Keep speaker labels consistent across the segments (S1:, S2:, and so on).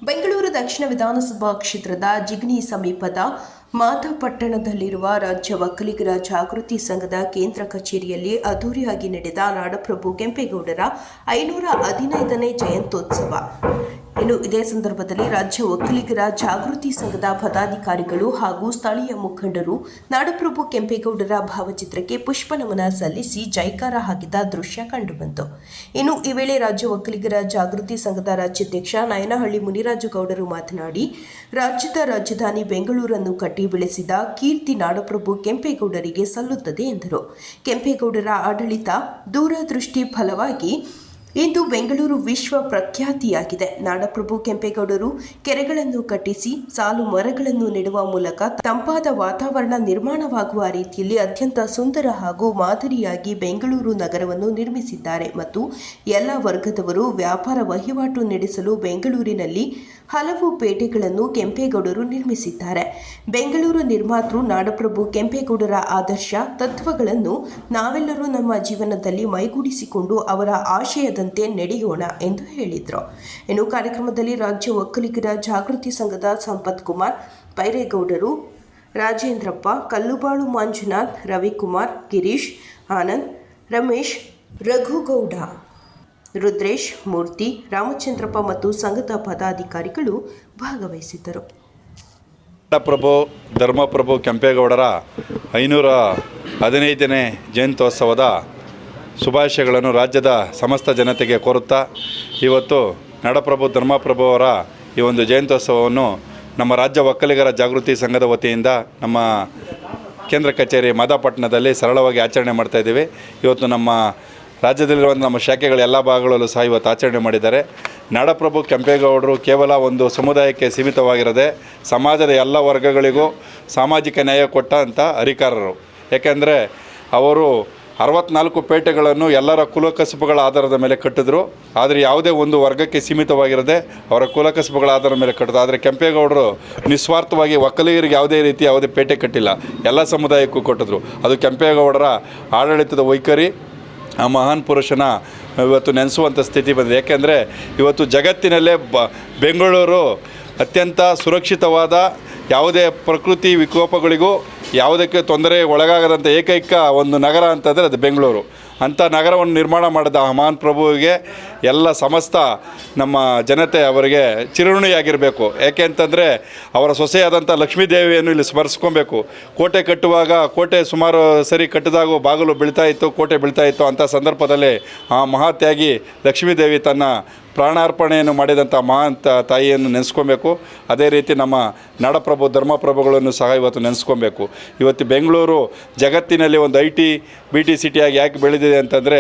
S1: ಬೆಂಗಳೂರು ದಕ್ಷಿಣ ವಿಧಾನಸಭಾ ಕ್ಷೇತ್ರದ ಜಿಗಣಿ ಸಮೀಪದ ಮಾದಪಟ್ಟಣದಲ್ಲಿರುವ ರಾಜ್ಯ ಒಕ್ಕಲಿಗರ ಜಾಗೃತಿ ಸಂಘದ ಕೇಂದ್ರ ಕಚೇರಿಯಲ್ಲಿ ಅದ್ದೂರಿಯಾಗಿ ನಡೆದ ನಾಡಪ್ರಭು ಕೆಂಪೇಗೌಡರ 515ನೇ ಜಯಂತ್ಯೋತ್ಸವ. ಇದೇ ಸಂದರ್ಭದಲ್ಲಿ ರಾಜ್ಯ ಒಕ್ಕಲಿಗರ ಜಾಗೃತಿ ಸಂಘದ ಪದಾಧಿಕಾರಿಗಳು ಹಾಗೂ ಸ್ಥಳೀಯ ಮುಖಂಡರು ನಾಡಪ್ರಭು ಕೆಂಪೇಗೌಡರ ಭಾವಚಿತ್ರಕ್ಕೆ ಪುಷ್ಪನಮನ ಸಲ್ಲಿಸಿ ಜೈಕಾರ ಹಾಕಿದ ದೃಶ್ಯ ಕಂಡುಬಂತು. ಈ ವೇಳೆ ರಾಜ್ಯ ಒಕ್ಕಲಿಗರ ಜಾಗೃತಿ ಸಂಘದ ರಾಜ್ಯಾಧ್ಯಕ್ಷ ನಾಯನಹಳ್ಳಿ ಮುನಿರಾಜು ಗೌಡರು ಮಾತನಾಡಿ, ರಾಜ್ಯದ ರಾಜಧಾನಿ ಬೆಂಗಳೂರನ್ನು ಕಟ್ಟಿ ಬೆಳೆಸಿದ ಕೀರ್ತಿ ನಾಡಪ್ರಭು ಕೆಂಪೇಗೌಡರಿಗೆ ಸಲ್ಲುತ್ತದೆ ಎಂದರು. ಕೆಂಪೇಗೌಡರ ಆಡಳಿತ ದೂರದೃಷ್ಟಿ ಫಲವಾಗಿ ಇಂದು ಬೆಂಗಳೂರು ವಿಶ್ವ ಪ್ರಖ್ಯಾತಿಯಾಗಿದೆ. ನಾಡಪ್ರಭು ಕೆಂಪೇಗೌಡರು ಕೆರೆಗಳನ್ನು ಕಟ್ಟಿಸಿ ಸಾಲು ಮರಗಳನ್ನು ನೆಡುವ ಮೂಲಕ ತಂಪಾದ ವಾತಾವರಣ ನಿರ್ಮಾಣವಾಗುವ ರೀತಿಯಲ್ಲಿ ಅತ್ಯಂತ ಸುಂದರ ಹಾಗೂ ಮಾದರಿಯಾಗಿ ಬೆಂಗಳೂರು ನಗರವನ್ನು ನಿರ್ಮಿಸಿದ್ದಾರೆ ಮತ್ತು ಎಲ್ಲ ವರ್ಗದವರು ವ್ಯಾಪಾರ ವಹಿವಾಟು ನಡೆಸಲು ಬೆಂಗಳೂರಿನಲ್ಲಿ ಹಲವು ಪೇಟೆಗಳನ್ನು ಕೆಂಪೇಗೌಡರು ನಿರ್ಮಿಸಿದ್ದಾರೆ. ಬೆಂಗಳೂರು ನಿರ್ಮಾತೃ ನಾಡಪ್ರಭು ಕೆಂಪೇಗೌಡರ ಆದರ್ಶ ತತ್ವಗಳನ್ನು ನಾವೆಲ್ಲರೂ ನಮ್ಮ ಜೀವನದಲ್ಲಿ ಮೈಗೂಡಿಸಿಕೊಂಡು ಅವರ ಆಶಯದಂತೆ ನಡೆಯೋಣ ಎಂದು ಹೇಳಿದರು. ಕಾರ್ಯಕ್ರಮದಲ್ಲಿ ರಾಜ್ಯ ಒಕ್ಕಲಿಗರ ಜಾಗೃತಿ ಸಂಘದ ಸಂಪತ್ ಕುಮಾರ್, ಬೈರೇಗೌಡರು, ರಾಜೇಂದ್ರಪ್ಪ, ಕಲ್ಲುಬಾಳು ಮಂಜುನಾಥ್, ರವಿಕುಮಾರ್, ಗಿರೀಶ್, ಆನಂದ್, ರಮೇಶ್, ರಘುಗೌಡ, ರುದ್ರೇಶ್, ಮೂರ್ತಿ, ರಾಮಚಂದ್ರಪ್ಪ ಮತ್ತು ಸಂಘದ ಪದಾಧಿಕಾರಿಗಳು ಭಾಗವಹಿಸಿದ್ದರು.
S2: ನಾಡಪ್ರಭು ಧರ್ಮಪ್ರಭು ಕೆಂಪೇಗೌಡರ 515ನೇ ಜಯಂತ್ಯೋತ್ಸವದ ಶುಭಾಶಯಗಳನ್ನು ರಾಜ್ಯದ ಸಮಸ್ತ ಜನತೆಗೆ ಕೋರುತ್ತಾ, ಇವತ್ತು ನಾಡಪ್ರಭು ಧರ್ಮಪ್ರಭು ಅವರ ಈ ಒಂದು ಜಯಂತ್ಯೋತ್ಸವವನ್ನು ನಮ್ಮ ರಾಜ್ಯ ಒಕ್ಕಲಿಗರ ಜಾಗೃತಿ ಸಂಘದ ವತಿಯಿಂದ ನಮ್ಮ ಕೇಂದ್ರ ಕಚೇರಿ ಮಾದಪಟ್ಟಣದಲ್ಲಿ ಸರಳವಾಗಿ ಆಚರಣೆ ಮಾಡ್ತಾಯಿದ್ದೀವಿ. ಇವತ್ತು ನಮ್ಮ ರಾಜ್ಯದಲ್ಲಿರುವಂಥ ನಮ್ಮ ಶಾಖೆಗಳ ಎಲ್ಲ ಭಾಗಗಳಲ್ಲೂ ಸಹ ಇವತ್ತು ಆಚರಣೆ ಮಾಡಿದ್ದಾರೆ. ನಾಡಪ್ರಭು ಕೆಂಪೇಗೌಡರು ಕೇವಲ ಒಂದು ಸಮುದಾಯಕ್ಕೆ ಸೀಮಿತವಾಗಿರದೆ ಸಮಾಜದ ಎಲ್ಲ ವರ್ಗಗಳಿಗೂ ಸಾಮಾಜಿಕ ನ್ಯಾಯ ಕೊಟ್ಟಂಥ ಹರಿಕಾರರು. ಏಕೆಂದರೆ ಅವರು 64 ಪೇಟೆಗಳನ್ನು ಎಲ್ಲರ ಕುಲಕಸಬುಗಳ ಆಧಾರದ ಮೇಲೆ ಕಟ್ಟಿದ್ರು. ಆದರೆ ಯಾವುದೇ ಒಂದು ವರ್ಗಕ್ಕೆ ಸೀಮಿತವಾಗಿರದೆ ಅವರ ಕುಲಕಸಬುಗಳ ಆಧಾರದ ಮೇಲೆ ಕಟ್ಟಿದ್ರು. ಆದರೆ ಕೆಂಪೇಗೌಡರು ನಿಸ್ವಾರ್ಥವಾಗಿ ಒಕ್ಕಲಿಗರಿಗೆ ಯಾವುದೇ ಪೇಟೆ ಕಟ್ಟಿಲ್ಲ, ಎಲ್ಲ ಸಮುದಾಯಕ್ಕೂ ಕೊಟ್ಟಿದ್ರು. ಅದು ಕೆಂಪೇಗೌಡರ ಆಡಳಿತದ ವೈಖರಿ. ಆ ಮಹಾನ್ ಪುರುಷನ ಇವತ್ತು ನೆನೆಸುವಂಥ ಸ್ಥಿತಿ ಬಂದಿದೆ. ಏಕೆಂದರೆ ಇವತ್ತು ಜಗತ್ತಿನಲ್ಲೇ ಬೆಂಗಳೂರು ಅತ್ಯಂತ ಸುರಕ್ಷಿತವಾದ, ಯಾವುದೇ ಪ್ರಕೃತಿ ವಿಕೋಪಗಳಿಗೂ ಯಾವುದಕ್ಕೆ ತೊಂದರೆ ಒಳಗಾಗದಂಥ ಏಕೈಕ ಒಂದು ನಗರ ಅಂತಂದರೆ ಅದು ಬೆಂಗಳೂರು. ಅಂಥ ನಗರವನ್ನು ನಿರ್ಮಾಣ ಮಾಡಿದ ಮಹಾನ್ ಪ್ರಭುವಿಗೆ ಎಲ್ಲ ಸಮಸ್ತ ನಮ್ಮ ಜನತೆ ಅವರಿಗೆ ಚಿರಋಣಿಯಾಗಿರಬೇಕು. ಏಕೆ ಅಂತಂದರೆ ಅವರ ಸೊಸೆಯಾದಂಥ ಲಕ್ಷ್ಮೀದೇವಿಯನ್ನು ಇಲ್ಲಿ ಸ್ಮರಿಸ್ಕೊಬೇಕು. ಕೋಟೆ ಕಟ್ಟುವಾಗ ಕೋಟೆ ಸುಮಾರು ಸರಿ ಕಟ್ಟಿದಾಗ ಬಾಗಿಲು ಬೀಳ್ತಾ ಇತ್ತು, ಕೋಟೆ ಬೀಳ್ತಾ ಇತ್ತು. ಅಂಥ ಸಂದರ್ಭದಲ್ಲಿ ಆ ಮಹಾತ್ಯಾಗಿ ಲಕ್ಷ್ಮೀದೇವಿ ತನ್ನ ಪ್ರಾಣಾರ್ಪಣೆಯನ್ನು ಮಾಡಿದಂಥ ಮಹಾನ್ ತಾಯಿಯನ್ನು ನೆನೆಸ್ಕೊಬೇಕು. ಅದೇ ರೀತಿ ನಮ್ಮ ನಾಡಪ್ರಭು ಧರ್ಮಪ್ರಭುಗಳನ್ನು ಸಹ ಇವತ್ತು ನೆನೆಸ್ಕೊಬೇಕು. ಇವತ್ತು ಬೆಂಗಳೂರು ಜಗತ್ತಿನಲ್ಲಿ ಒಂದು BT ಸಿಟಿಯಾಗಿ ಯಾಕೆ ಬೆಳೆದಿದೆ ಅಂತಂದರೆ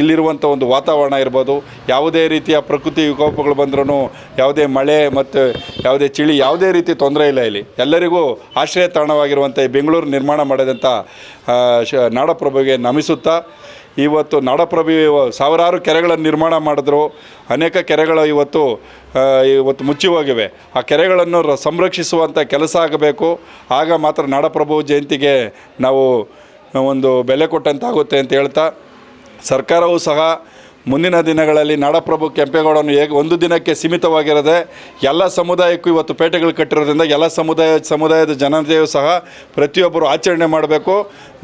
S2: ಇಲ್ಲಿರುವಂಥ ಒಂದು ವಾತಾವರಣ ಇರ್ಬೋದು, ಯಾವುದೇ ರೀತಿಯ ಪ್ರಕೃತಿ ವಿಕೋಪಗಳು ಬಂದ್ರೂ ಯಾವುದೇ ಮಳೆ ಮತ್ತು ಯಾವುದೇ ಚಳಿ ಯಾವುದೇ ರೀತಿ ತೊಂದರೆ ಇಲ್ಲ. ಇಲ್ಲಿ ಎಲ್ಲರಿಗೂ ಆಶ್ರಯ ತಾಣವಾಗಿರುವಂಥ ಈ ಬೆಂಗಳೂರು ನಿರ್ಮಾಣ ಮಾಡಿದಂಥ ನಾಡಪ್ರಭುವಿಗೆ ನಮಿಸುತ್ತಾ, ಇವತ್ತು ನಾಡಪ್ರಭು ಸಾವಿರಾರು ಕೆರೆಗಳನ್ನು ನಿರ್ಮಾಣ ಮಾಡಿದ್ರು. ಅನೇಕ ಕೆರೆಗಳು ಇವತ್ತು ಮುಚ್ಚಿ ಹೋಗಿವೆ. ಆ ಕೆರೆಗಳನ್ನು ಸಂರಕ್ಷಿಸುವಂಥ ಕೆಲಸ ಆಗಬೇಕು. ಆಗ ಮಾತ್ರ ನಾಡಪ್ರಭು ಜಯಂತಿಗೆ ನಾವು ಒಂದು ಬೆಲೆ ಕೊಟ್ಟಂತಾಗುತ್ತೆ ಅಂತ ಹೇಳ್ತಾ, ಸರ್ಕಾರವೂ ಸಹ ಮುಂದಿನ ದಿನಗಳಲ್ಲಿ ನಾಡಪ್ರಭು ಕೆಂಪೇಗೌಡನು ಒಂದು ದಿನಕ್ಕೆ ಸೀಮಿತವಾಗಿರದೆ ಎಲ್ಲ ಸಮುದಾಯಕ್ಕೂ ಇವತ್ತು ಪೇಟೆಗಳು ಕಟ್ಟಿರೋದ್ರಿಂದ ಎಲ್ಲ ಸಮುದಾಯದ ಜನತೆಯೂ ಸಹ ಪ್ರತಿಯೊಬ್ಬರು ಆಚರಣೆ ಮಾಡಬೇಕು.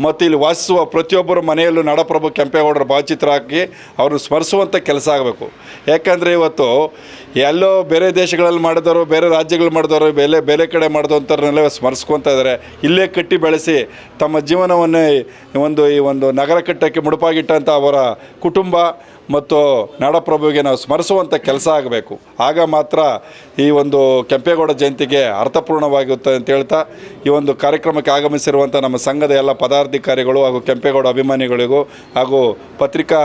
S2: ಮತ್ತು ಇಲ್ಲಿ ವಾಸಿಸುವ ಪ್ರತಿಯೊಬ್ಬರ ಮನೆಯಲ್ಲೂ ನಾಡಪ್ರಭು ಕೆಂಪೇಗೌಡರ ಭಾವಚಿತ್ರ ಹಾಕಿ ಅವ್ರನ್ನ ಸ್ಮರಿಸುವಂಥ ಕೆಲಸ ಆಗಬೇಕು. ಯಾಕಂದರೆ ಇವತ್ತು ಎಲ್ಲೋ ಬೇರೆ ದೇಶಗಳಲ್ಲಿ ಮಾಡಿದವರು, ಬೇರೆ ರಾಜ್ಯಗಳು ಮಾಡಿದವರು, ಬೇರೆ ಕಡೆ ಮಾಡಿದಂಥವ್ರನ್ನೆಲ್ಲ ಸ್ಮರಿಸ್ಕೊತಾ ಇದ್ದಾರೆ. ಇಲ್ಲೇ ಕಟ್ಟಿ ಬೆಳೆಸಿ ತಮ್ಮ ಜೀವನವನ್ನೇ ಈ ಒಂದು ನಗರ ಕಟ್ಟಕ್ಕೆ ಮುಡುಪಾಗಿಟ್ಟಂಥ ಅವರ ಕುಟುಂಬ ಮತ್ತು ನಾಡಪ್ರಭುವಿಗೆ ನಾವು ಸ್ಮರಿಸುವಂಥ ಕೆಲಸ ಆಗಬೇಕು. ಆಗ ಮಾತ್ರ ಈ ಒಂದು ಕೆಂಪೇಗೌಡ ಜಯಂತಿಗೆ ಅರ್ಥಪೂರ್ಣವಾಗುತ್ತೆ ಅಂತ ಹೇಳ್ತಾ, ಈ ಒಂದು ಕಾರ್ಯಕ್ರಮಕ್ಕೆ ಆಗಮಿಸಿರುವಂಥ ನಮ್ಮ ಸಂಘದ ಎಲ್ಲ ಪದಾಧಿಕಾರಿಗಳು ಹಾಗೂ ಕೆಂಪೇಗೌಡ ಅಭಿಮಾನಿಗಳಿಗೂ ಹಾಗೂ ಪತ್ರಿಕಾ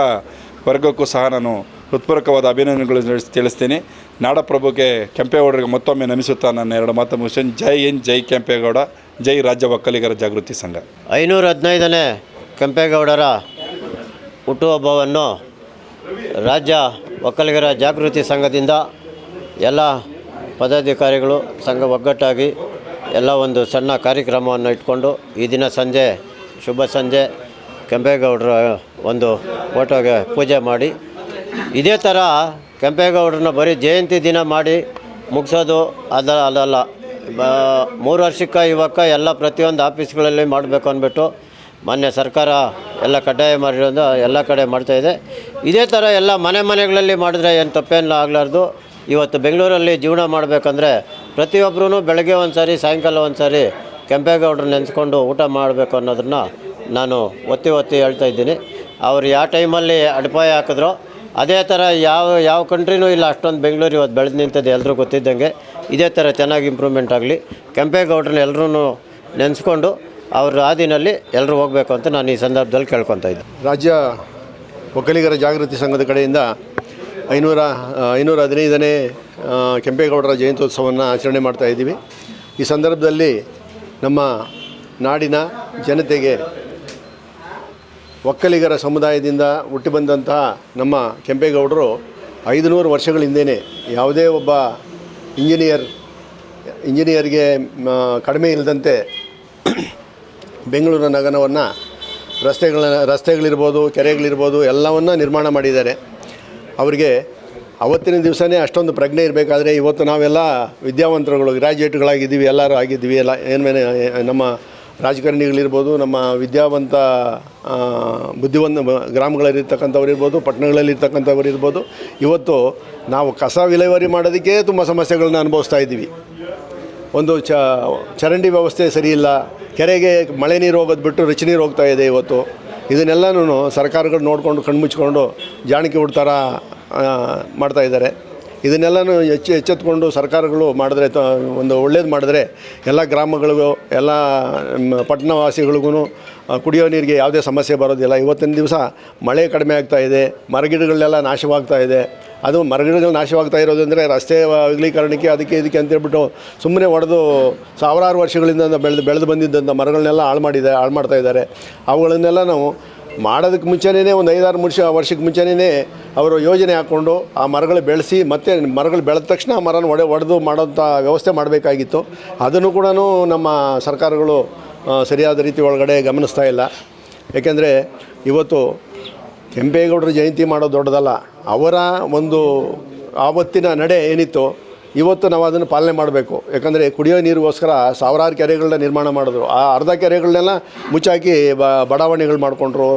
S2: ವರ್ಗಕ್ಕೂ ಸಹ ನಾನು ಹೃತ್ಪೂರ್ವಕವಾದ ಅಭಿನಂದನೆಗಳು ತಿಳಿಸ್ತೀನಿ. ನಾಡಪ್ರಭುಗೆ ಕೆಂಪೇಗೌಡರಿಗೆ ಮತ್ತೊಮ್ಮೆ ನಮಿಸುತ್ತಾ ನನ್ನ 2 ಮಾತು ಮುಗಿಸ್ತೀನಿ. ಜೈ ಹಿಂದ್, ಜೈ ಕೆಂಪೇಗೌಡ, ಜೈ ರಾಜ್ಯ ಒಕ್ಕಲಿಗರ ಜಾಗೃತಿ ಸಂಘ.
S3: 515ನೇ ಕೆಂಪೇಗೌಡರ ಹುಟ್ಟುಹಬ್ಬವನ್ನು ರಾಜ್ಯ ಒಕ್ಕಲಿಗರ ಜಾಗೃತಿ ಸಂಘದಿಂದ ಎಲ್ಲ ಪದಾಧಿಕಾರಿಗಳು ಸಂಘ ಒಗ್ಗಟ್ಟಾಗಿ ಎಲ್ಲ ಒಂದು ಸಣ್ಣ ಕಾರ್ಯಕ್ರಮವನ್ನು ಇಟ್ಕೊಂಡು ಈ ದಿನ ಸಂಜೆ ಶುಭ ಸಂಜೆ ಕೆಂಪೇಗೌಡರ ಒಂದು ಫೋಟೋಗೆ ಪೂಜೆ ಮಾಡಿ, ಇದೇ ಥರ ಕೆಂಪೇಗೌಡರನ್ನ ಬರೀ ಜಯಂತಿ ದಿನ ಮಾಡಿ ಮುಗಿಸೋದು ಅದಲ್ಲ 3 ವರ್ಷಕ್ಕೆ ಇವಾಗ ಎಲ್ಲ ಪ್ರತಿಯೊಂದು ಆಫೀಸ್ಗಳಲ್ಲಿ ಮಾಡಬೇಕು ಅಂದ್ಬಿಟ್ಟು ಮಾನ್ಯ ಸರ್ಕಾರ ಎಲ್ಲ ಕಡ್ಡಾಯ ಮಾಡಿರೋದು ಎಲ್ಲ ಕಡೆ ಮಾಡ್ತಾಯಿದೆ. ಇದೇ ಥರ ಎಲ್ಲ ಮನೆಗಳಲ್ಲಿ ಮಾಡಿದ್ರೆ ಏನು ತಪ್ಪೇನು ಆಗಲಾರ್ದು. ಇವತ್ತು ಬೆಂಗಳೂರಲ್ಲಿ ಜೀವನ ಮಾಡಬೇಕಂದ್ರೆ ಪ್ರತಿಯೊಬ್ಬರೂ ಬೆಳಗ್ಗೆ ಒಂದು ಸಾರಿ ಸಾಯಂಕಾಲ ಒಂದು ಸಾರಿ ಕೆಂಪೇಗೌಡರು ನೆನೆಸ್ಕೊಂಡು ಊಟ ಮಾಡಬೇಕು ಅನ್ನೋದನ್ನು ನಾನು ಒತ್ತಿ ಹೇಳ್ತಾ ಇದ್ದೀನಿ. ಅವ್ರು ಯಾವ ಟೈಮಲ್ಲಿ ಅಡಿಪಾಯ ಹಾಕಿದ್ರೋ ಅದೇ ಥರ ಯಾವ ಕಂಟ್ರಿನೂ ಇಲ್ಲ ಅಷ್ಟೊಂದು ಬೆಂಗಳೂರು ಇವತ್ತು ಬೆಳೆದು ನಿಂತದ್ದು ಎಲ್ಲರೂ ಗೊತ್ತಿದ್ದಂಗೆ. ಇದೇ ಥರ ಚೆನ್ನಾಗಿ ಇಂಪ್ರೂವ್ಮೆಂಟ್ ಆಗಲಿ. ಕೆಂಪೇಗೌಡರನ್ನ ಎಲ್ಲರೂ ನೆನೆಸ್ಕೊಂಡು ಅವ್ರ ಹಾದಿನಲ್ಲಿ ಎಲ್ಲರೂ ಹೋಗಬೇಕು ಅಂತ ನಾನು ಈ ಸಂದರ್ಭದಲ್ಲಿ ಕೇಳ್ಕೊತಾ ಇದ್ದೆ.
S4: ರಾಜ್ಯ ಒಕ್ಕಲಿಗರ ಜಾಗೃತಿ ಸಂಘದ ಕಡೆಯಿಂದ 515ನೇ ಕೆಂಪೇಗೌಡರ ಜಯಂತ್ಯೋತ್ಸವವನ್ನು ಆಚರಣೆ ಮಾಡ್ತಾಯಿದ್ದೀವಿ. ಈ ಸಂದರ್ಭದಲ್ಲಿ ನಮ್ಮ ನಾಡಿನ ಜನತೆಗೆ ಒಕ್ಕಲಿಗರ ಸಮುದಾಯದಿಂದ ಹುಟ್ಟಿ ಬಂದಂತಹ ನಮ್ಮ ಕೆಂಪೇಗೌಡರು 500 ವರ್ಷಗಳ ಹಿಂದೆಯೇ ಯಾವುದೇ ಒಬ್ಬ ಇಂಜಿನಿಯರ್ಗೆ ಕಡಿಮೆ ಇಲ್ಲದಂತೆ ಬೆಂಗಳೂರು ನಗರವನ್ನು ರಸ್ತೆಗಳಿರ್ಬೋದು, ಕೆರೆಗಳಿರ್ಬೋದು ಎಲ್ಲವನ್ನು ನಿರ್ಮಾಣ ಮಾಡಿದ್ದಾರೆ. ಅವರಿಗೆ ಅವತ್ತಿನ ದಿವಸನೇ ಅಷ್ಟೊಂದು ಪ್ರಜ್ಞೆ ಇರಬೇಕಾದ್ರೆ ಇವತ್ತು ನಾವೆಲ್ಲ ವಿದ್ಯಾವಂತರುಗಳು, ಗ್ರ್ಯಾಜುಯೇಟ್ಗಳಾಗಿದ್ದೀವಿ, ಎಲ್ಲರೂ ಆಗಿದ್ದೀವಿ. ಎಲ್ಲ ನಮ್ಮ ರಾಜಕಾರಣಿಗಳಿರ್ಬೋದು, ನಮ್ಮ ವಿದ್ಯಾವಂತ ಬುದ್ಧಿವಂತ ಗ್ರಾಮಗಳಲ್ಲಿರ್ತಕ್ಕಂಥವ್ರು ಇರ್ಬೋದು, ಪಟ್ಟಣಗಳಲ್ಲಿರ್ತಕ್ಕಂಥವ್ರು ಇರ್ಬೋದು. ಇವತ್ತು ನಾವು ಕಸ ವಿಲೇವಾರಿ ಮಾಡೋದಕ್ಕೆ ತುಂಬ ಸಮಸ್ಯೆಗಳನ್ನ ಅನುಭವಿಸ್ತಾ ಇದ್ದೀವಿ. ಒಂದು ಚರಂಡಿ ವ್ಯವಸ್ಥೆ ಸರಿಯಿಲ್ಲ, ಕೆರೆಗೆ ಮಳೆ ನೀರು ಹೋಗೋದು ಬಿಟ್ಟು ರಿಚ್ ನೀರು ಹೋಗ್ತಾ ಇದೆ. ಇವತ್ತು ಇದನ್ನೆಲ್ಲನೂ ಸರ್ಕಾರಗಳು ನೋಡಿಕೊಂಡು ಕಣ್ಮುಚ್ಕೊಂಡು ಜಾಣಿಕೆ ಹುಡ್ತಾರ ಮಾಡ್ತಾಯಿದ್ದಾರೆ. ಇದನ್ನೆಲ್ಲನೂ ಎಚ್ಚೆತ್ಕೊಂಡು ಸರ್ಕಾರಗಳು ಮಾಡಿದ್ರೆ ಒಂದು ಒಳ್ಳೇದು ಮಾಡಿದ್ರೆ ಎಲ್ಲ ಗ್ರಾಮಗಳಿಗೂ ಎಲ್ಲ ಪಟ್ಟಣವಾಸಿಗಳಿಗೂ ಕುಡಿಯೋ ನೀರಿಗೆ ಯಾವುದೇ ಸಮಸ್ಯೆ ಬರೋದಿಲ್ಲ. ಇವತ್ತಿನ ದಿವಸ ಮಳೆ ಕಡಿಮೆ ಆಗ್ತಾಯಿದೆ, ಮರಗಿಡಗಳೆಲ್ಲ ನಾಶವಾಗ್ತಾ ಇದೆ. ಅದು ಮರಗಿಡಗಳು ನಾಶವಾಗ್ತಾ ಇರೋದಂದರೆ ರಸ್ತೆ ಅಗಲೀಕರಣಕ್ಕೆ ಅದಕ್ಕೆ ಇದಕ್ಕೆ ಅಂತೇಳ್ಬಿಟ್ಟು ಸುಮ್ಮನೆ ಹೊಡೆದು ಸಾವಿರಾರು ವರ್ಷಗಳಿಂದ ಬೆಳೆದು ಬಂದಿದ್ದಂಥ ಮರಗಳನ್ನೆಲ್ಲ ಹಾಳು ಮಾಡ್ತಾ ಇದ್ದಾರೆ. ಅವುಗಳನ್ನೆಲ್ಲ ನಾವು ಮಾಡೋದಕ್ಕೆ ಮುಂಚೆನೇ ಒಂದು 5-6 ವರ್ಷಕ್ಕೆ ಮುಂಚೆನೇ ಅವರು ಯೋಜನೆ ಹಾಕ್ಕೊಂಡು ಆ ಮರಗಳು ಬೆಳೆಸಿ ಮತ್ತು ಮರಗಳು ಬೆಳೆದ ತಕ್ಷಣ ಆ ಮರನ ಒಡೆದು ಮಾಡೋಂಥ ವ್ಯವಸ್ಥೆ ಮಾಡಬೇಕಾಗಿತ್ತು. ಅದನ್ನು ಕೂಡ ನಮ್ಮ ಸರ್ಕಾರಗಳು ಸರಿಯಾದ ರೀತಿ ಒಳಗಡೆ ಗಮನಿಸ್ತಾ ಇಲ್ಲ. ಏಕೆಂದರೆ ಇವತ್ತು ಕೆಂಪೇಗೌಡರ ಜಯಂತಿ ಮಾಡೋದು ದೊಡ್ಡದಲ್ಲ, ಅವರ ಒಂದು ಆವತ್ತಿನ ನಡೆ ಏನಿತ್ತು ಇವತ್ತು ನಾವು ಅದನ್ನು ಪಾಲನೆ ಮಾಡಬೇಕು. ಯಾಕಂದರೆ ಕುಡಿಯೋ ನೀರಿಗೋಸ್ಕರ ಸಾವಿರಾರು ಕೆರೆಗಳನ್ನ ನಿರ್ಮಾಣ ಮಾಡಿದ್ರು. ಆ ಅರ್ಧ ಕೆರೆಗಳನ್ನೆಲ್ಲ ಮುಚ್ಚಾಕಿ ಬಡಾವಣೆಗಳು ಮಾಡಿಕೊಂಡ್ರು,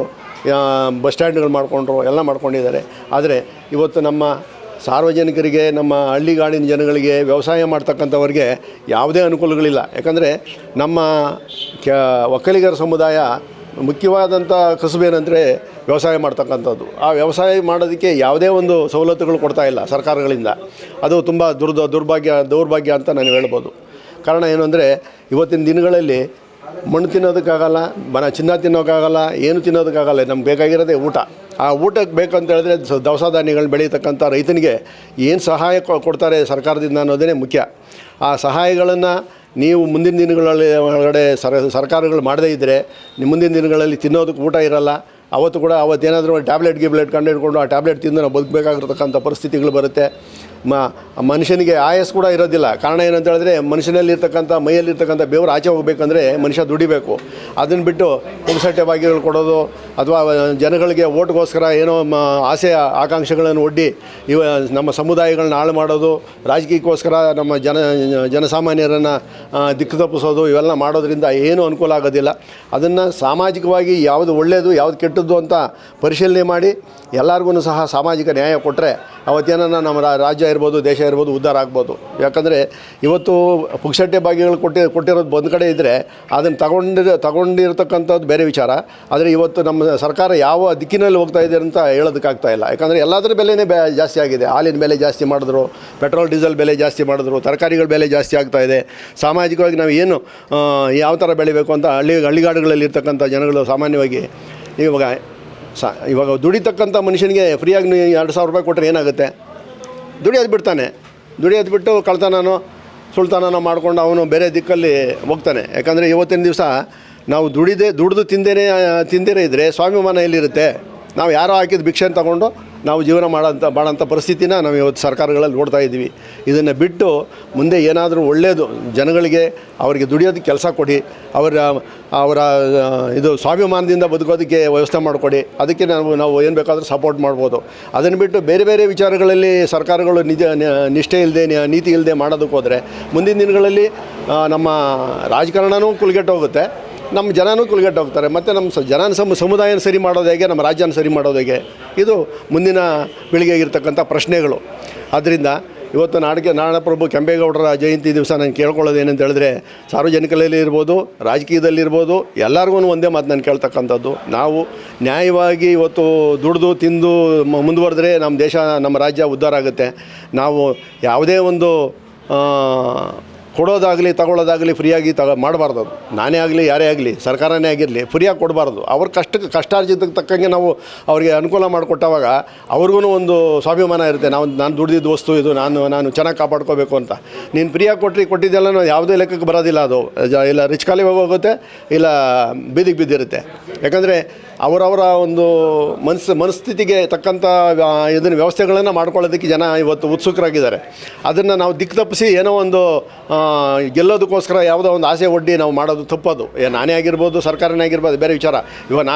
S4: ಬಸ್ ಸ್ಟ್ಯಾಂಡ್ಗಳು ಮಾಡಿಕೊಂಡ್ರು, ಎಲ್ಲ ಮಾಡ್ಕೊಂಡಿದ್ದಾರೆ. ಆದರೆ ಇವತ್ತು ನಮ್ಮ ಸಾರ್ವಜನಿಕರಿಗೆ, ನಮ್ಮ ಹಳ್ಳಿಗಾಡಿನ ಜನಗಳಿಗೆ, ವ್ಯವಸಾಯ ಮಾಡ್ತಕ್ಕಂಥವ್ರಿಗೆ ಯಾವುದೇ ಅನುಕೂಲಗಳಿಲ್ಲ. ಯಾಕಂದರೆ ನಮ್ಮ ಒಕ್ಕಲಿಗರ ಸಮುದಾಯ ಮುಖ್ಯವಾದಂಥ ಕಸುಬೇನೆಂದರೆ ವ್ಯವಸಾಯ ಮಾಡ್ತಕ್ಕಂಥದ್ದು. ಆ ವ್ಯವಸಾಯ ಮಾಡೋದಕ್ಕೆ ಯಾವುದೇ ಒಂದು ಸವಲತ್ತುಗಳು ಕೊಡ್ತಾ ಇಲ್ಲ ಸರ್ಕಾರಗಳಿಂದ. ಅದು ತುಂಬ ದೌರ್ಭಾಗ್ಯ ಅಂತ ನಾನು ಹೇಳ್ಬೋದು. ಕಾರಣ ಏನು ಅಂದರೆ ಇವತ್ತಿನ ದಿನಗಳಲ್ಲಿ ಮಣ್ಣು ತಿನ್ನೋದಕ್ಕಾಗಲ್ಲ, ಚಿನ್ನ ತಿನ್ನೋಕ್ಕಾಗಲ್ಲ, ಏನು ತಿನ್ನೋದಕ್ಕಾಗಲ್ಲ. ನಮ್ಗೆ ಬೇಕಾಗಿರೋದೇ ಊಟ. ಆ ಊಟಕ್ಕೆ ಬೇಕಂತ ಹೇಳಿದ್ರೆ ದವಸ ಧಾನ್ಯಗಳು ಬೆಳೀತಕ್ಕಂಥ ರೈತನಿಗೆ ಏನು ಸಹಾಯ ಕೊಡ್ತಾರೆ ಸರ್ಕಾರದಿಂದ ಅನ್ನೋದೇ ಮುಖ್ಯ. ಆ ಸಹಾಯಗಳನ್ನು ನೀವು ಮುಂದಿನ ದಿನಗಳಲ್ಲಿ ಒಳಗಡೆ ಸರ್ಕಾರಗಳು ಮಾಡದೇ ಇದ್ದರೆ ಮುಂದಿನ ದಿನಗಳಲ್ಲಿ ತಿನ್ನೋದಕ್ಕೆ ಊಟ ಇರಲ್ಲ. ಅವತ್ತೇನಾದರೂ ಟ್ಯಾಬ್ಲೆಟ್ ಕಂಡು ಹಿಡ್ಕೊಂಡು ಆ ಟ್ಯಾಬ್ಲೆಟ್ ತಿಂದು ನಾವು ಬದುಕಬೇಕಾಗಿರ್ತಕ್ಕಂಥ ಪರಿಸ್ಥಿತಿಗಳು ಬರುತ್ತೆ. ಮನುಷ್ಯನಿಗೆ ಆಯಸ್ಸು ಕೂಡ ಇರೋದಿಲ್ಲ. ಕಾರಣ ಏನಂತ ಹೇಳಿದ್ರೆ ಮನುಷ್ಯನಲ್ಲಿರ್ತಕ್ಕಂಥ ಮೈಯಲ್ಲಿರ್ತಕ್ಕಂಥ ಬೆವರು ಆಚೆ ಹೋಗಬೇಕಂದ್ರೆ ಮನುಷ್ಯ ದುಡಿಬೇಕು. ಅದನ್ನು ಬಿಟ್ಟು ಪುಕ್ಸಟ್ಟೆ ಭಾಗ್ಯಗಳು ಕೊಡೋದು ಅಥವಾ ಜನಗಳಿಗೆ ಓಟ್ಗೋಸ್ಕರ ಏನೋ ಆಸೆ ಆಕಾಂಕ್ಷೆಗಳನ್ನು ಒಡ್ಡಿ ನಮ್ಮ ಸಮುದಾಯಗಳನ್ನ ಹಾಳು ಮಾಡೋದು, ರಾಜಕೀಯಕ್ಕೋಸ್ಕರ ನಮ್ಮ ಜನಸಾಮಾನ್ಯರನ್ನು ದಿಕ್ಕು ತಪ್ಪಿಸೋದು, ಇವೆಲ್ಲ ಮಾಡೋದ್ರಿಂದ ಏನೂ ಅನುಕೂಲ ಆಗೋದಿಲ್ಲ. ಅದನ್ನು ಸಾಮಾಜಿಕವಾಗಿ ಯಾವುದು ಒಳ್ಳೆಯದು ಯಾವುದು ಕೆಟ್ಟದ್ದು ಅಂತ ಪರಿಶೀಲನೆ ಮಾಡಿ ಎಲ್ಲರಿಗೂ ಸಹ ಸಾಮಾಜಿಕ ನ್ಯಾಯ ಕೊಟ್ಟರೆ ಅವತ್ತೇನ ನಮ್ಮ ರಾಜ್ಯ ಇರ್ಬೋದು, ದೇಶ ಇರ್ಬೋದು, ಉದ್ಧಾರ ಆಗ್ಬೋದು. ಯಾಕಂದರೆ ಇವತ್ತು ಪುಕ್ಸಟ್ಟೆ ಭಾಗ್ಯಗಳು ಕೊಟ್ಟಿರೋದು ಒಂದು ಕಡೆ ಇದ್ದರೆ ಅದನ್ನು ತಗೊಂಡಿರ್ತಕ್ಕಂಥದ್ದು ಬೇರೆ ವಿಚಾರ. ಆದರೆ ಇವತ್ತು ನಮ್ಮ ಸರ್ಕಾರ ಯಾವ ದಿಕ್ಕಿನಲ್ಲಿ ಹೋಗ್ತಾ ಇದೆ ಅಂತ ಹೇಳೋದಕ್ಕಾಗ್ತಾ ಇಲ್ಲ. ಯಾಕಂದರೆ ಎಲ್ಲದರ ಬೆಲೆನೇ ಜಾಸ್ತಿ ಆಗಿದೆ. ಹಾಲಿನ ಬೆಲೆ ಜಾಸ್ತಿ ಮಾಡಿದ್ರು, ಪೆಟ್ರೋಲ್ ಡೀಸೆಲ್ ಬೆಲೆ ಜಾಸ್ತಿ ಮಾಡಿದ್ರು, ತರಕಾರಿಗಳ ಬೆಲೆ ಜಾಸ್ತಿ ಆಗ್ತಾ ಇದೆ. ಸಾಮಾಜಿಕವಾಗಿ ನಾವು ಏನು ಯಾವ ಥರ ಬೆಳಿಬೇಕು ಅಂತ ಹಳ್ಳಿಗಾಡುಗಳಲ್ಲಿ ಇರ್ತಕ್ಕಂಥ ಜನಗಳು ಸಾಮಾನ್ಯವಾಗಿ ಇವಾಗ ದುಡಿತಕ್ಕಂಥ ಮನುಷ್ಯನಿಗೆ ಫ್ರೀಯಾಗಿ 2,000 ರೂಪಾಯಿ ಕೊಟ್ಟರೆ ಏನಾಗುತ್ತೆ? ದುಡಿಯೋದು ಬಿಟ್ಟು ಕಳ್ತನನೋ ಸುಳ್ತನನೋ ಮಾಡ್ಕೊಂಡು ಅವನು ಬೇರೆ ದಿಕ್ಕಲ್ಲಿ ಹೋಗ್ತಾನೆ. ಯಾಕಂದರೆ ಇವತ್ತಿನ ದಿವಸ ನಾವು ದುಡಿದು ತಿಂದೇನೇ ಇದ್ದರೆ ಸ್ವಾಭಿಮಾನ ಎಲ್ಲಿರುತ್ತೆ? ನಾವು ಯಾರೋ ಹಾಕಿದ ಭಿಕ್ಷೆನ ತಗೊಂಡು ನಾವು ಜೀವನ ಮಾಡೋಂಥ ಪರಿಸ್ಥಿತಿನ ನಾವು ಇವತ್ತು ಸರ್ಕಾರಗಳಲ್ಲಿ ನೋಡ್ತಾ ಇದ್ದೀವಿ. ಇದನ್ನು ಬಿಟ್ಟು ಮುಂದೆ ಏನಾದರೂ ಒಳ್ಳೆಯದು ಜನಗಳಿಗೆ ಅವರಿಗೆ ದುಡಿಯೋದಕ್ಕೆ ಕೆಲಸ ಕೊಡಿ, ಅವರ ಇದು ಸ್ವಾಭಿಮಾನದಿಂದ ಬದುಕೋದಕ್ಕೆ ವ್ಯವಸ್ಥೆ ಮಾಡಿಕೊಡಿ. ಅದಕ್ಕೆ ನಾವು ಏನು ಬೇಕಾದರೂ ಸಪೋರ್ಟ್ ಮಾಡ್ಬೋದು. ಅದನ್ನು ಬಿಟ್ಟು ಬೇರೆ ಬೇರೆ ವಿಚಾರಗಳಲ್ಲಿ ಸರ್ಕಾರಗಳು ನಿಷ್ಠೆ ಇಲ್ಲದೆ ನೀತಿ ಇಲ್ಲದೆ ಮಾಡೋದಕ್ಕೆ ಹೋದರೆ ಮುಂದಿನ ದಿನಗಳಲ್ಲಿ ನಮ್ಮ ರಾಜಕಾರಣವೂ ಕುಲ್ಗೆಟ್ಟು ಹೋಗುತ್ತೆ, ನಮ್ಮ ಜನನೂ ಕುಲ್ಗೆಟ್ಟು ಹೋಗ್ತಾರೆ. ಮತ್ತು ನಮ್ಮ ಸಮುದಾಯನ ಸರಿ ಮಾಡೋದು ಹೇಗೆ, ನಮ್ಮ ರಾಜ್ಯನ ಸರಿ ಮಾಡೋದು ಹೇಗೆ, ಇದು ಮುಂದಿನ ಪೀಳಿಗೆಗಿರ್ತಕ್ಕಂಥ ಪ್ರಶ್ನೆಗಳು. ಆದ್ದರಿಂದ ಇವತ್ತು ನಾಡಪ್ರಭು ಕೆಂಪೇಗೌಡರ ಜಯಂತಿ ದಿವಸ ನಾನು ಕೇಳ್ಕೊಳ್ಳೋದು ಏನಂತ ಹೇಳಿದ್ರೆ, ಸಾರ್ವಜನಿಕರಲ್ಲಿ ಇರ್ಬೋದು, ರಾಜಕೀಯದಲ್ಲಿರ್ಬೋದು, ಎಲ್ಲರಿಗೂ ಒಂದೇ ಮಾತು ನಾನು ಕೇಳ್ತಕ್ಕಂಥದ್ದು, ನಾವು ನ್ಯಾಯವಾಗಿ ಇವತ್ತು ದುಡಿದು ತಿಂದು ಮುಂದುವರೆದ್ರೆ ನಮ್ಮ ದೇಶ, ನಮ್ಮ ರಾಜ್ಯ ಉದ್ಧಾರ ಆಗುತ್ತೆ. ನಾವು ಯಾವುದೇ ಒಂದು ಕೊಡೋದಾಗಲಿ ತಗೊಳ್ಳೋದಾಗಲಿ ಫ್ರೀಯಾಗಿ ಮಾಡಬಾರ್ದು. ಅದು ನಾನೇ ಆಗಲಿ ಯಾರೇ ಆಗಲಿ, ಸರ್ಕಾರನೇ ಆಗಿರಲಿ, ಫ್ರೀಯಾಗಿ ಕೊಡಬಾರ್ದು. ಅವ್ರ ಕಷ್ಟಾರ್ಜಿತಕ್ಕೆ ತಕ್ಕಂಗೆ ನಾವು ಅವರಿಗೆ ಅನುಕೂಲ ಮಾಡಿಕೊಟ್ಟವಾಗ ಅವ್ರಿಗೂ ಒಂದು ಸ್ವಾಭಿಮಾನ ಇರುತ್ತೆ. ನಾನು ದುಡಿದಿದ್ದ ವಸ್ತು ಇದು, ನಾನು ಚೆನ್ನಾಗಿ ಕಾಪಾಡ್ಕೋಬೇಕು ಅಂತ. ನೀನು ಫ್ರೀಯಾಗಿ ಕೊಟ್ಟಿದ್ದೆಲ್ಲ ಯಾವುದೇ ಲೆಕ್ಕಕ್ಕೆ ಬರೋದಿಲ್ಲ. ಅದು ಇಲ್ಲ ರಿಚ್ ಖಾಲಿ ಹೋಗುತ್ತೆ, ಇಲ್ಲ ಬೀದಿಗೆ ಬಿದ್ದಿರುತ್ತೆ. ಯಾಕಂದರೆ ಅವರವರ ಒಂದು ಮನಸ್ಥಿತಿಗೆ ತಕ್ಕಂಥ ಇದನ್ನು ವ್ಯವಸ್ಥೆಗಳನ್ನು ಮಾಡ್ಕೊಳ್ಳೋದಕ್ಕೆ ಜನ ಇವತ್ತು ಉತ್ಸುಕರಾಗಿದ್ದಾರೆ. ಅದನ್ನು ನಾವು ದಿಕ್ಕು ತಪ್ಪಿಸಿ ಏನೋ ಒಂದು ಗೆಲ್ಲೋದಕ್ಕೋಸ್ಕರ ಯಾವುದೋ ಒಂದು ಆಸೆ ಒಡ್ಡಿ ನಾವು ಮಾಡೋದು ತಪ್ಪದು. ನಾನೇ ಆಗಿರ್ಬೋದು, ಸರ್ಕಾರನೇ ಆಗಿರ್ಬೋದು, ಬೇರೆ ವಿಚಾರ. ಇವಾಗ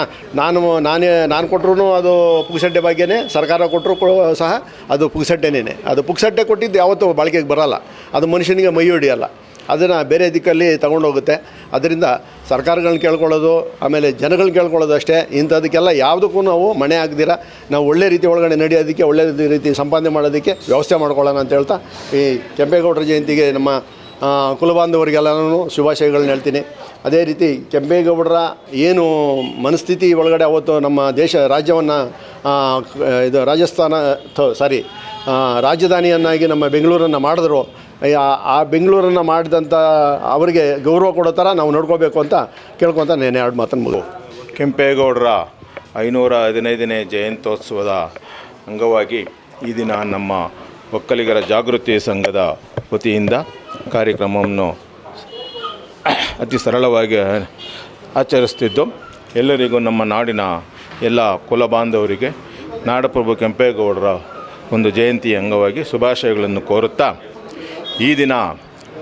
S4: ನಾನು ಕೊಟ್ಟರು ಅದು ಪುಕ್ಸಟ್ಟೆ ಭಾಗ್ಯನೇ, ಸರ್ಕಾರ ಕೊಟ್ಟರು ಸಹ ಅದು ಪುಕ್ಸಟ್ಟೆನೇ. ಅದು ಪುಕ್ಸಟ್ಟೆ ಕೊಟ್ಟಿದ್ದು ಯಾವತ್ತೂ ಬಾಳಿಕೆಗೆ ಬರೋಲ್ಲ, ಅದು ಮನುಷ್ಯನಿಗೆ ಮೈ ಹೊಡಿಯಲ್ಲ, ಅದನ್ನು ಬೇರೆ ದಿಕ್ಕಲ್ಲಿ ತಗೊಂಡೋಗುತ್ತೆ. ಅದರಿಂದ ಸರ್ಕಾರಗಳನ್ನ ಕೇಳ್ಕೊಳ್ಳೋದು, ಆಮೇಲೆ ಜನಗಳನ್ನ ಕೇಳ್ಕೊಳ್ಳೋದು ಅಷ್ಟೇ. ಇಂಥದಕ್ಕೆಲ್ಲ ಯಾವುದಕ್ಕೂ ನಾವು ಮಣೆ ಆಗದಿರ ನಾವು ಒಳ್ಳೆ ರೀತಿ ಒಳಗಡೆ ನಡೆಯೋದಕ್ಕೆ, ಒಳ್ಳೆ ರೀತಿ ಸಂಪಾದನೆ ಮಾಡೋದಕ್ಕೆ ವ್ಯವಸ್ಥೆ ಮಾಡ್ಕೊಳ್ಳೋಣ ಅಂತ ಹೇಳ್ತಾ, ಈ ಕೆಂಪೇಗೌಡರ ಜಯಂತಿಗೆ ನಮ್ಮ ಕುಲಬಾಂಧವರಿಗೆಲ್ಲನೂ ಶುಭಾಶಯಗಳನ್ನ ಹೇಳ್ತೀನಿ. ಅದೇ ರೀತಿ ಕೆಂಪೇಗೌಡರ ಏನು ಮನಸ್ಥಿತಿ ಒಳಗಡೆ ಅವತ್ತು ನಮ್ಮ ರಾಜ್ಯವನ್ನು ಇದು ರಾಜಧಾನಿಯನ್ನಾಗಿ ನಮ್ಮ ಬೆಂಗಳೂರನ್ನು ಮಾಡಿದ್ರು. ಆ ಬೆಂಗಳೂರನ್ನು ಮಾಡಿದಂಥ ಅವರಿಗೆ ಗೌರವ ಕೊಡೋ ಥರ ನಾವು ನೋಡ್ಕೋಬೇಕು ಅಂತ ಕೇಳ್ಕೊತ ನಾನು ಎರಡು ಮಾತನ್ನು ಮುಗಿದು.
S5: ಕೆಂಪೇಗೌಡರ 515ನೇ ಜಯಂತ್ಯೋತ್ಸವದ ಅಂಗವಾಗಿ ಈ ದಿನ ನಮ್ಮ ಒಕ್ಕಲಿಗರ ಜಾಗೃತಿ ಸಂಘದ ವತಿಯಿಂದ ಕಾರ್ಯಕ್ರಮವನ್ನು ಅತಿ ಸರಳವಾಗಿ ಆಚರಿಸ್ತಿದ್ದು, ಎಲ್ಲರಿಗೂ ನಮ್ಮ ನಾಡಿನ ಎಲ್ಲ ಕುಲ ಬಾಂಧವರಿಗೆ ನಾಡಪ್ರಭು ಕೆಂಪೇಗೌಡರ ಒಂದು ಜಯಂತಿ ಅಂಗವಾಗಿ ಶುಭಾಶಯಗಳನ್ನು ಕೋರುತ್ತಾ, ಈ ದಿನ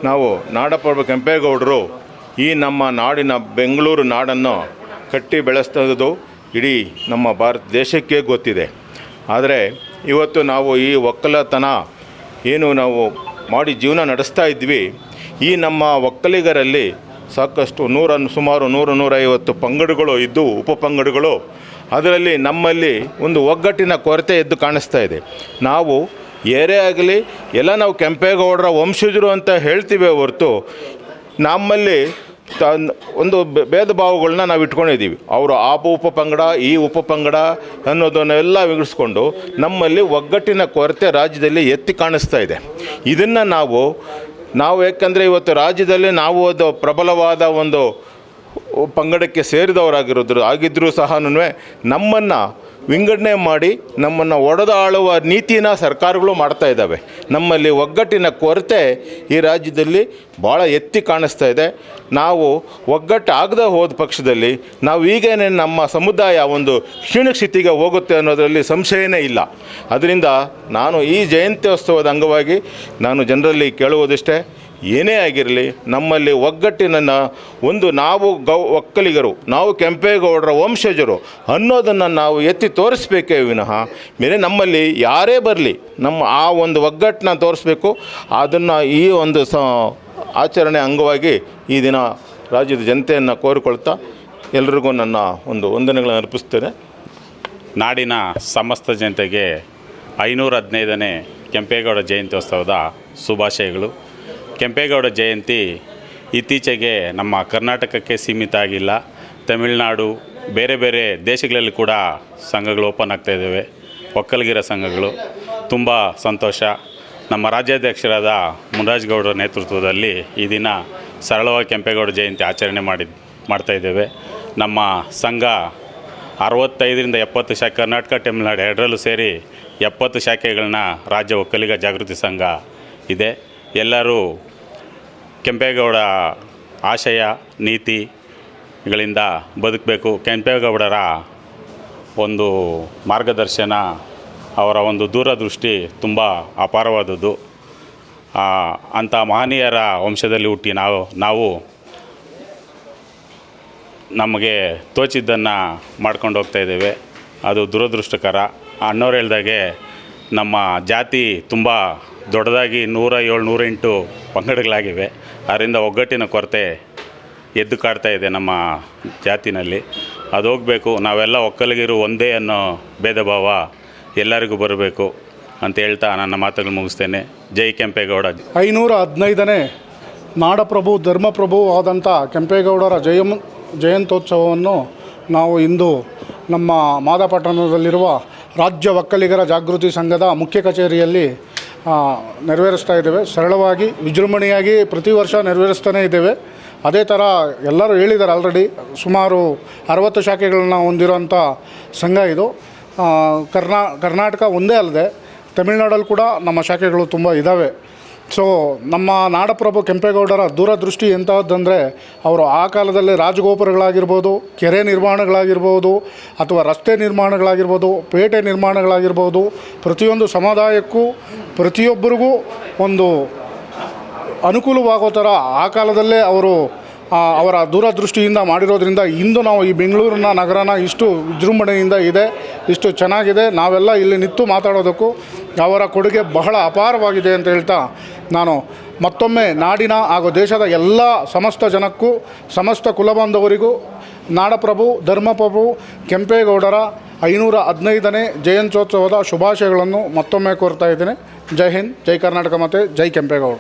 S5: ನಾವು ನಾಡಪ್ರಭು ಕೆಂಪೇಗೌಡರು ಈ ನಮ್ಮ ನಾಡಿನ ಬೆಂಗಳೂರು ನಾಡನ್ನು ಕಟ್ಟಿ ಬೆಳೆಸ್ತದ್ದು ಇಡೀ ನಮ್ಮ ಭಾರತ ದೇಶಕ್ಕೆ ಗೊತ್ತಿದೆ. ಆದರೆ ಇವತ್ತು ನಾವು ಈ ಒಕ್ಕಲತನ ಏನು ನಾವು ಮಾಡಿ ಜೀವನ ನಡೆಸ್ತಾ ಇದ್ವಿ, ಈ ನಮ್ಮ ಒಕ್ಕಲಿಗರಲ್ಲಿ ಸಾಕಷ್ಟು ಸುಮಾರು 100-150 ಪಂಗಡಗಳು ಇದ್ದು, ಉಪಪಂಗಡಗಳು. ಅದರಲ್ಲಿ ನಮ್ಮಲ್ಲಿ ಒಂದು ಒಗ್ಗಟ್ಟಿನ ಕೊರತೆ ಎದ್ದು ಕಾಣಿಸ್ತಾ ಇದೆ. ನಾವು ಏರೇ ಆಗಲಿ ಎಲ್ಲ ನಾವು ಕೆಂಪೇಗೌಡರ ವಂಶಜರು ಅಂತ ಹೇಳ್ತೀವಿ ಹೊರತು, ನಮ್ಮಲ್ಲಿ ಒಂದು ಭೇದ ಭಾವಗಳನ್ನ ನಾವು ಇಟ್ಕೊಂಡಿದ್ದೀವಿ. ಅವರು ಆ ಉಪಪಂಗಡ ಈ ಉಪಪಂಗಡ ಅನ್ನೋದನ್ನೆಲ್ಲ ವಿಂಗಡಿಸ್ಕೊಂಡು ನಮ್ಮಲ್ಲಿ ಒಗ್ಗಟ್ಟಿನ ಕೊರತೆ ರಾಜ್ಯದಲ್ಲಿ ಎತ್ತಿ ಕಾಣಿಸ್ತಾ ಇದೆ. ಇದನ್ನು ನಾವು ಯಾಕಂದರೆ ಇವತ್ತು ರಾಜ್ಯದಲ್ಲಿ ನಾವು ಒಂದು ಪ್ರಬಲವಾದ ಒಂದು ಪಂಗಡಕ್ಕೆ ಆಗಿದ್ದರೂ ಸಹ ನಮ್ಮನ್ನು ವಿಂಗಡಣೆ ಮಾಡಿ ನಮ್ಮನ್ನು ಒಡೆದಾಳುವ ನೀತಿನ ಸರ್ಕಾರಗಳು ಮಾಡ್ತಾ ಇದ್ದಾವೆ. ನಮ್ಮಲ್ಲಿ ಒಗ್ಗಟ್ಟಿನ ಕೊರತೆ ಈ ರಾಜ್ಯದಲ್ಲಿ ಭಾಳ ಎತ್ತಿ ಕಾಣಿಸ್ತಾ ಇದೆ. ನಾವು ಒಗ್ಗಟ್ಟು ಆಗದೆ ಹೋದ ಪಕ್ಷದಲ್ಲಿ ನಾವು ಈಗೇನೆ ನಮ್ಮ ಸಮುದಾಯ ಒಂದು ಕ್ಷೀಣಸ್ಥಿತಿಗೆ ಹೋಗುತ್ತೆ ಅನ್ನೋದರಲ್ಲಿ ಸಂಶಯನೇ ಇಲ್ಲ. ಅದರಿಂದ ನಾನು ಈ ಜಯಂತ್ಯೋತ್ಸವದ ಅಂಗವಾಗಿ ನಾನು ಜನರಲ್ಲಿ ಕೇಳುವುದಿಷ್ಟೇ, ಏನೇ ಆಗಿರಲಿ ನಮ್ಮಲ್ಲಿ ಒಗ್ಗಟ್ಟಿನ ನಾವು ಒಕ್ಕಲಿಗರು, ನಾವು ಕೆಂಪೇಗೌಡರ ವಂಶಜರು ಅನ್ನೋದನ್ನು ನಾವು ಎತ್ತಿ ತೋರಿಸ್ಬೇಕೇ ವಿನಃ ಬೇರೆ ನಮ್ಮಲ್ಲಿ ಯಾರೇ ಬರಲಿ ನಮ್ಮ ಆ ಒಂದು ಒಗ್ಗಟ್ಟನ್ನ ತೋರಿಸ್ಬೇಕು. ಅದನ್ನು ಈ ಒಂದು ಆಚರಣೆ ಅಂಗವಾಗಿ ಈ ದಿನ ರಾಜ್ಯದ ಜನತೆಯನ್ನು ಕೋರಿಕೊಳ್ತಾ ಎಲ್ರಿಗೂ ನನ್ನ ಒಂದು ವಂದನೆಗಳನ್ನು ಅರ್ಪಿಸ್ತೇನೆ.
S6: ನಾಡಿನ ಸಮಸ್ತ ಜನತೆಗೆ 515ನೇ ಕೆಂಪೇಗೌಡ ಜಯಂತ್ಯೋತ್ಸವದ ಶುಭಾಶಯಗಳು. ಕೆಂಪೇಗೌಡ ಜಯಂತಿ ಇತ್ತೀಚೆಗೆ ನಮ್ಮ ಕರ್ನಾಟಕಕ್ಕೆ ಸೀಮಿತ ಆಗಿಲ್ಲ, ತಮಿಳುನಾಡು ಬೇರೆ ಬೇರೆ ದೇಶಗಳಲ್ಲಿ ಕೂಡ ಸಂಘಗಳು ಓಪನ್ ಆಗ್ತಾಯಿದ್ದಾವೆ, ಒಕ್ಕಲಿಗರ ಸಂಘಗಳು. ತುಂಬ ಸಂತೋಷ. ನಮ್ಮ ರಾಜ್ಯಾಧ್ಯಕ್ಷರಾದ ಮುನರಾಜಗೌಡರ ನೇತೃತ್ವದಲ್ಲಿ ಈ ದಿನ ಸರಳವಾಗಿ ಕೆಂಪೇಗೌಡ ಜಯಂತಿ ಆಚರಣೆ ಮಾಡ್ತಾಯಿದ್ದೇವೆ. ನಮ್ಮ ಸಂಘ 65-70 ಶಾಖೆ, ಕರ್ನಾಟಕ ತಮಿಳುನಾಡು ಎರಡರಲ್ಲೂ ಸೇರಿ 70 ಶಾಖೆಗಳನ್ನ ರಾಜ್ಯ ಒಕ್ಕಲಿಗ ಜಾಗೃತಿ ಸಂಘ ಇದೆ. ಎಲ್ಲರೂ ಕೆಂಪೇಗೌಡ ಆಶಯ ನೀತಿಗಳಿಂದ ಬದುಕಬೇಕು, ಕೆಂಪೇಗೌಡರ ಒಂದು ಮಾರ್ಗದರ್ಶನ ಅವರ ಒಂದು ದೂರದೃಷ್ಟಿ ತುಂಬ ಅಪಾರವಾದದ್ದು. ಅಂಥ ಮಹನೀಯರ ವಂಶದಲ್ಲಿ ಹುಟ್ಟಿ ನಾವು ನಮಗೆ ತೋಚಿದ್ದನ್ನು ಮಾಡ್ಕೊಂಡು ಹೋಗ್ತಾ ಇದ್ದೇವೆ. ಅದು ದುರದೃಷ್ಟಕರ. ಅಣ್ಣವ್ರು ಹೇಳ್ದಾಗೆ ನಮ್ಮ ಜಾತಿ ತುಂಬ ದೊಡ್ಡದಾಗಿ 107, 108 ಪಂಗಡಗಳಾಗಿವೆ. ಅದರಿಂದ ಒಗ್ಗಟ್ಟಿನ ಕೊರತೆ ಎದ್ದು ಕಾಡ್ತಾ ಇದೆ ನಮ್ಮ ಜಾತಿನಲ್ಲಿ. ಅದು ಹೋಗಬೇಕು. ನಾವೆಲ್ಲ ಒಕ್ಕಲಿಗರು ಒಂದೇ ಅನ್ನೋ ಭೇದ ಭಾವ ಎಲ್ಲರಿಗೂ ಬರಬೇಕು ಅಂತ ಹೇಳ್ತಾ ನನ್ನ ಮಾತುಗಳು ಮುಗಿಸ್ತೇನೆ. ಜೈ ಕೆಂಪೇಗೌಡ.
S7: 515ನೇ ನಾಡಪ್ರಭು ಧರ್ಮಪ್ರಭು ಆದಂಥ ಕೆಂಪೇಗೌಡರ ಜಯಂತ್ಯೋತ್ಸವವನ್ನು ನಾವು ಇಂದು ನಮ್ಮ ಮಾದಾಪಟ್ಟಣದಲ್ಲಿರುವ ರಾಜ್ಯ ಒಕ್ಕಲಿಗರ ಜಾಗೃತಿ ಸಂಘದ ಮುಖ್ಯ ಕಚೇರಿಯಲ್ಲಿ ನೆರವೇರಿಸ್ತಾ ಇದ್ದೇವೆ. ಸರಳವಾಗಿ ವಿಜೃಂಭಣೆಯಾಗಿ ಪ್ರತಿ ವರ್ಷ ನೆರವೇರಿಸ್ತಾನೇ ಇದ್ದೇವೆ. ಅದೇ ಥರ ಎಲ್ಲರೂ ಹೇಳಿದ್ದಾರೆ ಆಲ್ರೆಡಿ. ಸುಮಾರು 60 ಶಾಖೆಗಳನ್ನ ಹೊಂದಿರುವಂಥ ಸಂಘ ಇದು. ಕರ್ನಾಟಕ ಒಂದೇ ಅಲ್ಲದೆ ತಮಿಳುನಾಡಲ್ಲಿ ಕೂಡ ನಮ್ಮ ಶಾಖೆಗಳು ತುಂಬ ಇದ್ದಾವೆ. ಸೊ ನಮ್ಮ ನಾಡಪ್ರಭು ಕೆಂಪೇಗೌಡರ ದೂರದೃಷ್ಟಿ ಎಂಥದ್ದಂದರೆ, ಅವರು ಆ ಕಾಲದಲ್ಲಿ ರಾಜಗೋಪುರಗಳಾಗಿರ್ಬೋದು, ಕೆರೆ ನಿರ್ಮಾಣಗಳಾಗಿರ್ಬೋದು, ಅಥವಾ ರಸ್ತೆ ನಿರ್ಮಾಣಗಳಾಗಿರ್ಬೋದು, ಪೇಟೆ ನಿರ್ಮಾಣಗಳಾಗಿರ್ಬೋದು, ಪ್ರತಿಯೊಂದು ಸಮುದಾಯಕ್ಕೂ ಪ್ರತಿಯೊಬ್ಬರಿಗೂ ಒಂದು ಅನುಕೂಲವಾಗೋ ಥರ ಆ ಕಾಲದಲ್ಲೇ ಅವರು ಅವರ ದೂರದೃಷ್ಟಿಯಿಂದ ಮಾಡಿರೋದ್ರಿಂದ ಇಂದು ನಾವು ಈ ಬೆಂಗಳೂರಿನ ನಗರನ ಇಷ್ಟು ವಿಜೃಂಭಣೆಯಿಂದ ಇದೆ, ಇಷ್ಟು ಚೆನ್ನಾಗಿದೆ. ನಾವೆಲ್ಲ ಇಲ್ಲಿ ನಿಂತು ಮಾತಾಡೋದಕ್ಕೂ ಅವರ ಕೊಡುಗೆ ಬಹಳ ಅಪಾರವಾಗಿದೆ ಅಂತ ಹೇಳ್ತಾ ನಾನು ಮತ್ತೊಮ್ಮೆ ನಾಡಿನ ಹಾಗೂ ದೇಶದ ಎಲ್ಲ ಸಮಸ್ತ ಜನಕ್ಕೂ, ಸಮಸ್ತ ಕುಲಬಾಂಧವರಿಗೂ ನಾಡಪ್ರಭು ಧರ್ಮಪ್ರಭು ಕೆಂಪೇಗೌಡರ 515ನೇ ಜಯಂತ್ಯೋತ್ಸವದ ಶುಭಾಶಯಗಳನ್ನು ಮತ್ತೊಮ್ಮೆ ಕೋರ್ತಾ ಇದ್ದೇನೆ. ಜೈ ಹಿಂದ್, ಜೈ ಕರ್ನಾಟಕ, ಮತ್ತು ಜೈ ಕೆಂಪೇಗೌಡ.